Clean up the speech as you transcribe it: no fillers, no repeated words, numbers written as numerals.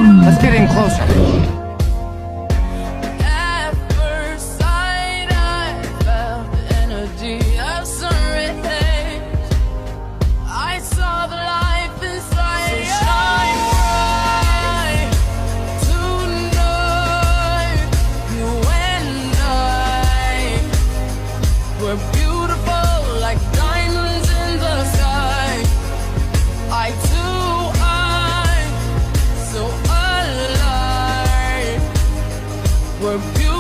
Let's get in closer. At first sight, I felt the energy of sun rays. I saw the life inside. So shine bright tonight. You and I were beautiful like diamonds in the sky. I too, I'm so alive. We're beautiful.